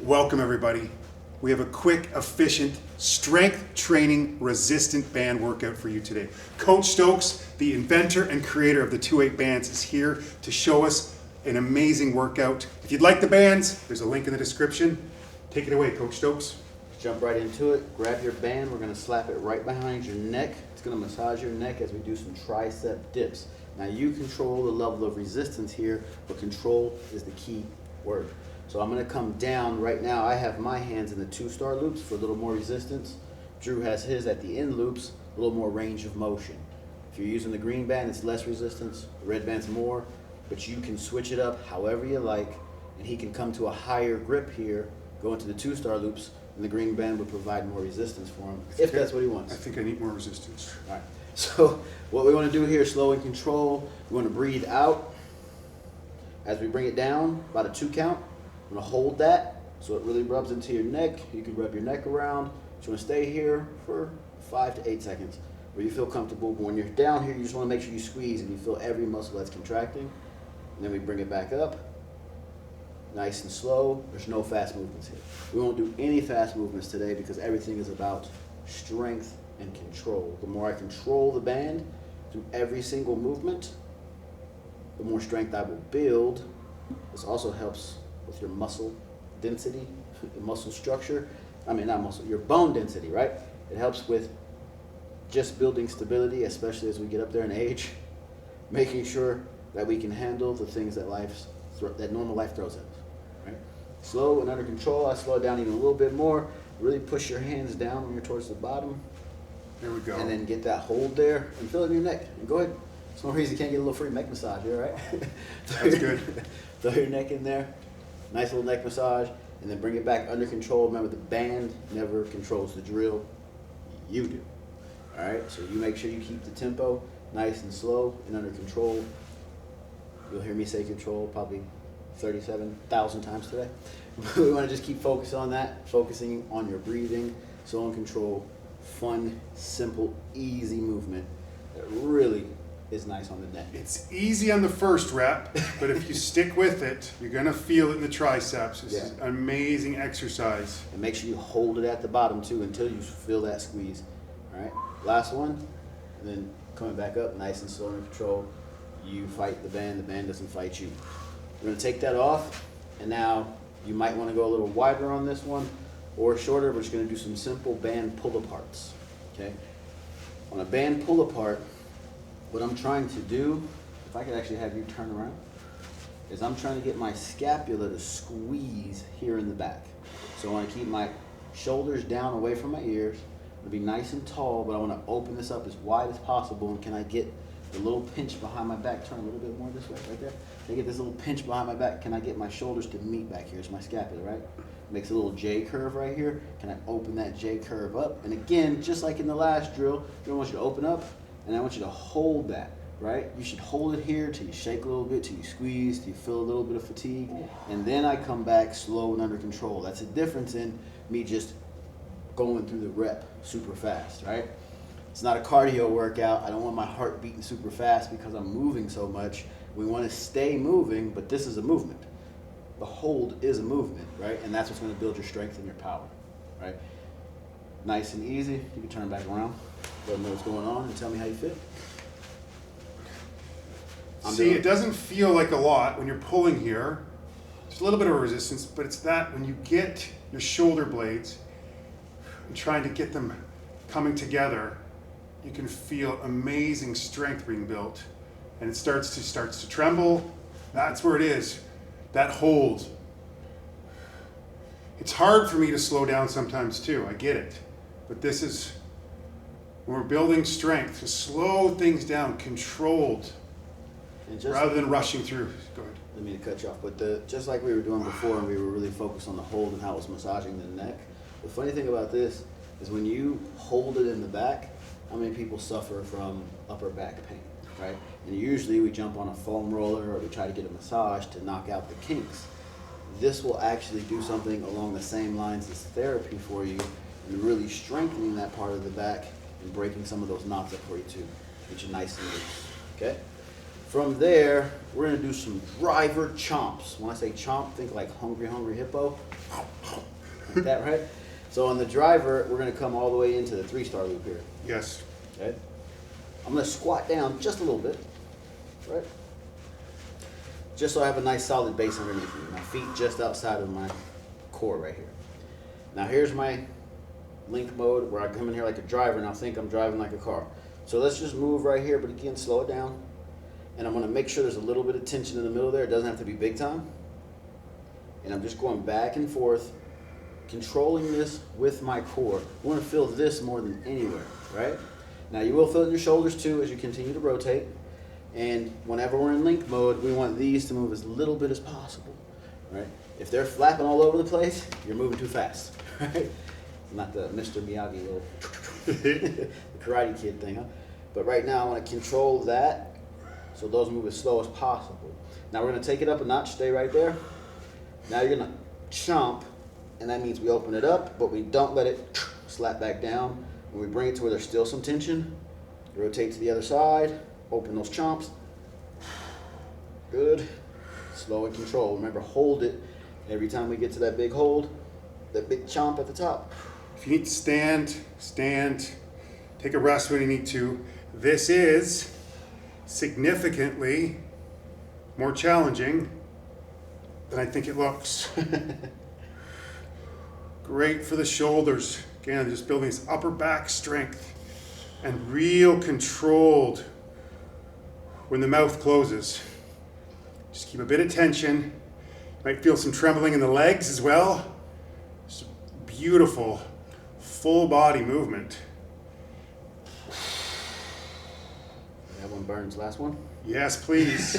Welcome everybody. We have a quick, efficient, strength training resistant band workout for you today. Coach Stokes, the inventor and creator of the 28Bands, is here to show us an amazing workout. If you'd like the bands, there's a link in the description. Take it away, Coach Stokes. Jump right into it. Grab your band. We're going to slap it right behind your neck. It's going to massage your neck as we do some tricep dips. Now you control the level of resistance here, but control is the key word. So I'm going to come down right now. I have my hands in the 2-star loops for a little more resistance. Drew has his at the end loops, a little more range of motion. If you're using the green band, it's less resistance. The red band's more, but you can switch it up however you like, and he can come to a higher grip here, go into the 2-star loops, and the green band would provide more resistance for him, if that's what he wants. I think I need more resistance. All right. So what we want to do here, slow and control. We want to breathe out as we bring it down, about a 2 count. I'm going to hold that so it really rubs into your neck. You can rub your neck around. You want to stay here for 5 to 8 seconds where you feel comfortable. But when you're down here, you just want to make sure you squeeze and you feel every muscle that's contracting. And then we bring it back up. Nice and slow. There's no fast movements here. We won't do any fast movements today because everything is about strength and control. The more I control the band through every single movement, the more strength I will build. This also helps with your muscle density, your muscle structure. I mean, not muscle, your bone density, right? It helps with just building stability, especially as we get up there in age, making sure that we can handle the things that that normal life throws at us, right? Slow and under control. I slow it down even a little bit more. Really push your hands down when you're towards the bottom. There we go. And then get that hold there and feel it in your neck. And go ahead. There's no reason you can't get a little free neck massage here, right? That's good. Throw your neck in there. Nice little neck massage. And then bring it back under control. Remember, the band never controls the drill. You do. All right? So you make sure you keep the tempo nice and slow and under control. You'll hear me say control probably 37,000 times today. We want to just keep focused on that, focusing on your breathing, slow and control, fun, simple, easy movement that really is nice on the neck. It's easy on the first rep, but if you stick with it, you're going to feel it in the triceps. This is an amazing exercise. And make sure you hold it at the bottom too until you feel that squeeze. All right, last one, and then coming back up, nice and slow and control. You fight the band doesn't fight you. We're going to take that off, and now you might want to go a little wider on this one or shorter. We're just going to do some simple band pull-aparts, okay? On a band pull-apart, what I'm trying to do, if I could actually have you turn around, is I'm trying to get my scapula to squeeze here in the back. So I want to keep my shoulders down away from my ears. It'll be nice and tall, but I want to open this up as wide as possible. And can I get the little pinch behind my back? Turn a little bit more this way, right there. Can I get this little pinch behind my back? Can I get my shoulders to meet back here? It's my scapula, right? Makes a little J curve right here. Can I open that J curve up? And again, just like in the last drill, I want you to open up, and I want you to hold that, right? You should hold it here till you shake a little bit, till you squeeze, till you feel a little bit of fatigue, and then I come back slow and under control. That's a difference in me just going through the rep super fast, right? It's not a cardio workout. I don't want my heart beating super fast because I'm moving so much. We want to stay moving, but this is a movement. The hold is a movement, right? And that's what's going to build your strength and your power, right? Nice and easy. You can turn back around, let them know what's going on, and tell me how you feel. See, it doesn't feel like a lot when you're pulling here. There's a little bit of resistance, but it's that when you get your shoulder blades and trying to get them coming together, you can feel amazing strength being built, and it starts to tremble. That's where it is. That hold. It's hard for me to slow down sometimes too. I get it, but this is when we're building strength to slow things down, controlled, rather than rushing through. Go ahead. I didn't mean to cut you off, but just like we were doing before, and we were really focused on the hold and how it was massaging the neck. The funny thing about this is when you hold it in the back, how many people suffer from upper back pain, right? And usually we jump on a foam roller or we try to get a massage to knock out the kinks. This will actually do something along the same lines as therapy for you and really strengthening that part of the back and breaking some of those knots up for you too, get you nice and loose, okay? From there, we're gonna do some driver chomps. When I say chomp, think like hungry, hungry hippo. Like that, right? So on the driver, we're gonna come all the way into the 3-star loop here. Yes. Okay? I'm gonna squat down just a little bit, right? Just so I have a nice solid base underneath me. My feet just outside of my core right here. Now here's my link mode where I come in here like a driver and I think I'm driving like a car. So let's just move right here, but again, slow it down. And I'm gonna make sure there's a little bit of tension in the middle there. It doesn't have to be big time. And I'm just going back and forth, controlling this with my core. I wanna feel this more than anywhere, right? Now you will feel it in your shoulders too as you continue to rotate. And whenever we're in link mode, we want these to move as little bit as possible, right? If they're flapping all over the place, you're moving too fast, right? Not the Mr. Miyagi little the Karate Kid thing, huh? But right now I want to control that so those move as slow as possible. Now we're going to take it up a notch, stay right there. Now you're going to chomp, and that means we open it up, but we don't let it slap back down. When we bring it to where there's still some tension, rotate to the other side, open those chomps. Good. Slow and control. Remember, hold it every time we get to that big hold, that big chomp at the top. If you need to stand, stand. Take a rest when you need to. This is significantly more challenging than I think it looks. Great for the shoulders. Again, just building this upper back strength and real controlled when the mouth closes. Just keep a bit of tension. Might feel some trembling in the legs as well. Just beautiful full body movement. That one burns. Last one? Yes, please.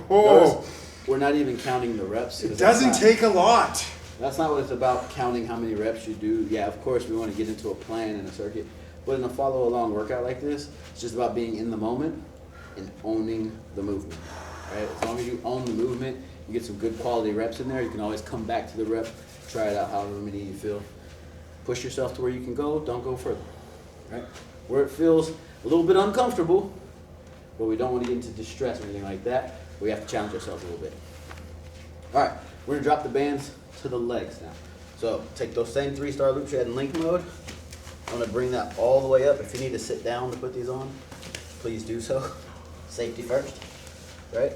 Notice we're not even counting the reps. It doesn't take a lot. That's not what it's about, counting how many reps you do. Yeah, of course, we want to get into a plan and a circuit. But in a follow-along workout like this, it's just about being in the moment and owning the movement. Right? As long as you own the movement, you get some good quality reps in there. You can always come back to the rep, try it out however many you feel. Push yourself to where you can go, don't go further. Right? Where it feels a little bit uncomfortable, but we don't want to get into distress or anything like that. We have to challenge ourselves a little bit. All right, we're gonna drop the bands to the legs now. So take those same 3-star loops you had in link mode. I'm gonna bring that all the way up. If you need to sit down to put these on, please do so. Safety first, right?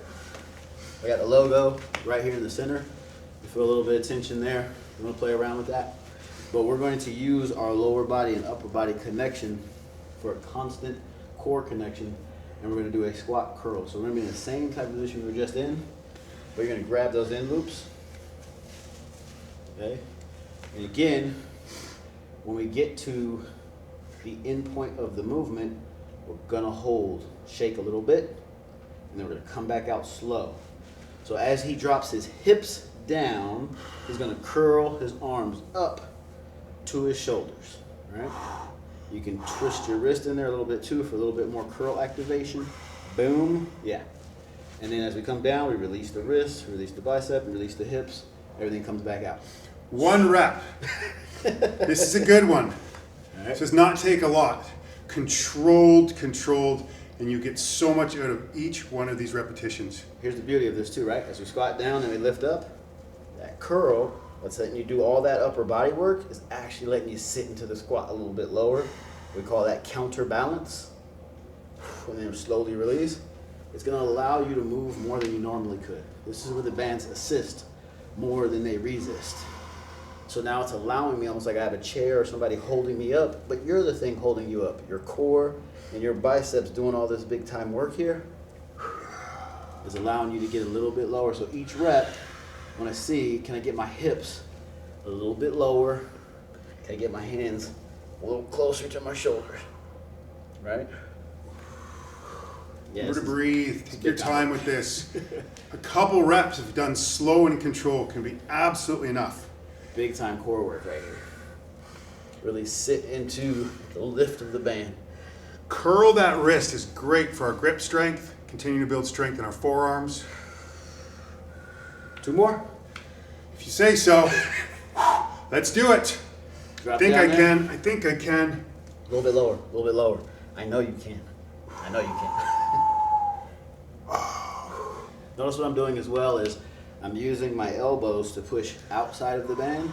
I got the logo right here in the center. You feel a little bit of tension there. I'm gonna play around with that. But we're going to use our lower body and upper body connection for a constant core connection, and we're gonna do a squat curl. So we're gonna be in the same type of position we were just in, but you're gonna grab those end loops, okay? And again, when we get to the end point of the movement, we're gonna hold, shake a little bit, and then we're gonna come back out slow. So as he drops his hips down, he's gonna curl his arms up to his shoulders, right? You can twist your wrist in there a little bit too for a little bit more curl activation. Boom, yeah. And then as we come down, we release the wrist, release the bicep, release the hips, everything comes back out. 1 rep. This is a good one. All right. This does not take a lot. Controlled, and you get so much out of each one of these repetitions. Here's the beauty of this too, right? As we squat down and we lift up, that curl, that's letting you do all that upper body work, is actually letting you sit into the squat a little bit lower. We call that counterbalance. And then slowly release. It's gonna allow you to move more than you normally could. This is where the bands assist more than they resist. So now it's allowing me almost like I have a chair or somebody holding me up, but you're the thing holding you up. Your core and your biceps doing all this big time work here is allowing you to get a little bit lower. So each rep, when I see, can I get my hips a little bit lower? Can I get my hands a little closer to my shoulders? Right? Remember to breathe. Take your time with this. A couple reps, if done slow and controlled, can be absolutely enough. Big time core work right here. Really sit into the lift of the band. Curl that wrist is great for our grip strength. Continue to build strength in our forearms. 2 more. If you say so. Let's do it. Drop I think down I there. can. I think I can. A little bit lower, a little bit lower. I know you can. I know you can. Notice what I'm doing as well is I'm using my elbows to push outside of the band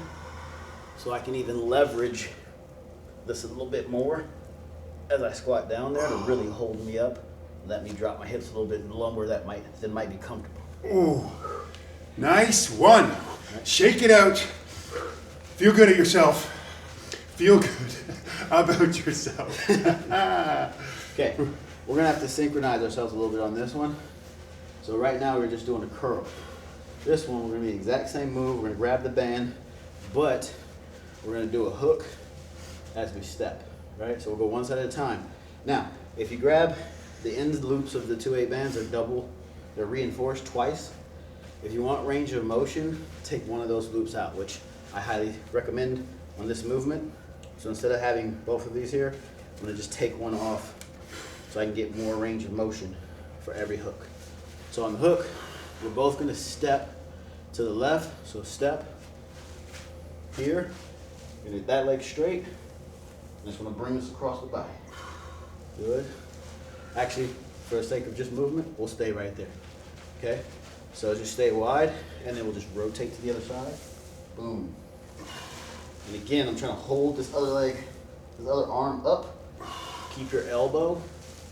so I can even leverage this a little bit more as I squat down there to really hold me up. Let me drop my hips a little bit lower that might be comfortable. Ooh, nice one. Shake it out. Feel good at yourself. Feel good about yourself. Okay, we're gonna have to synchronize ourselves a little bit on this one. So right now we're just doing a curl. This one we're gonna be the exact same move. We're gonna grab the band, but we're gonna do a hook as we step, right? So we'll go one side at a time. Now, if you grab the end loops of the 2/8 bands, they're reinforced twice. If you want range of motion, take one of those loops out, which I highly recommend on this movement. So instead of having both of these here, I'm gonna just take one off so I can get more range of motion for every hook. So on the hook, we're both gonna step to the left. So step here, gonna get that leg straight. And just wanna bring us across the body. Good. Actually, for the sake of just movement, we'll stay right there. Okay? So just stay wide, and then we'll just rotate to the other side. Boom. And again, I'm trying to hold this other leg, this other arm up. Keep your elbow.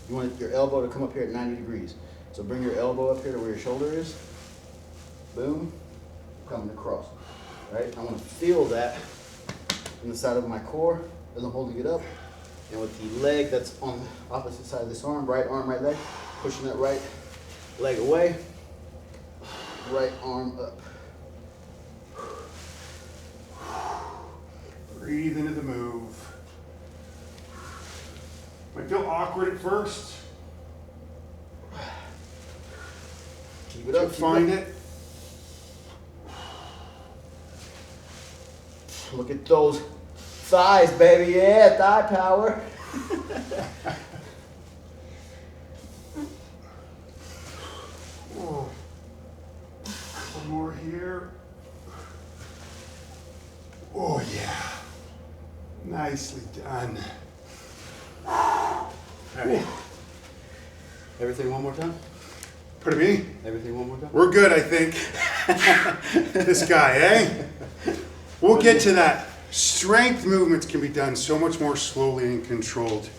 You want your elbow to come up here at 90 degrees. So bring your elbow up here to where your shoulder is. Boom. Coming across. Right? I want to feel that in the side of my core as I'm holding it up. And with the leg that's on the opposite side of this arm, right leg, pushing that right leg away, right arm up. Breathe into the move. Might feel awkward at first. Keep it up. Find it. Look at those thighs, baby. Yeah, thigh power. Oh. One more here. Oh yeah. Nicely done. All right. Everything one more time? Pardon me? Everything one more time? We're good, I think. This guy, eh? We'll get to that. Strength movements can be done so much more slowly and controlled.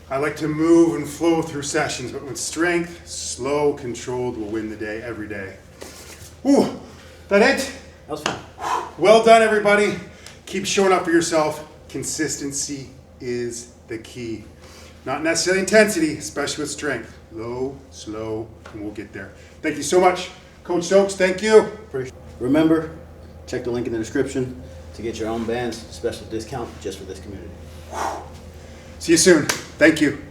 I like to move and flow through sessions, but with strength, slow, controlled will win the day every day. Ooh, that it? That was fun. Well done, everybody. Keep showing up for yourself. Consistency is the key. Not necessarily intensity, especially with strength. Low, slow, and we'll get there. Thank you so much. Coach Stokes, thank you. Remember, check the link in the description to get your own band's special discount just for this community. See you soon. Thank you.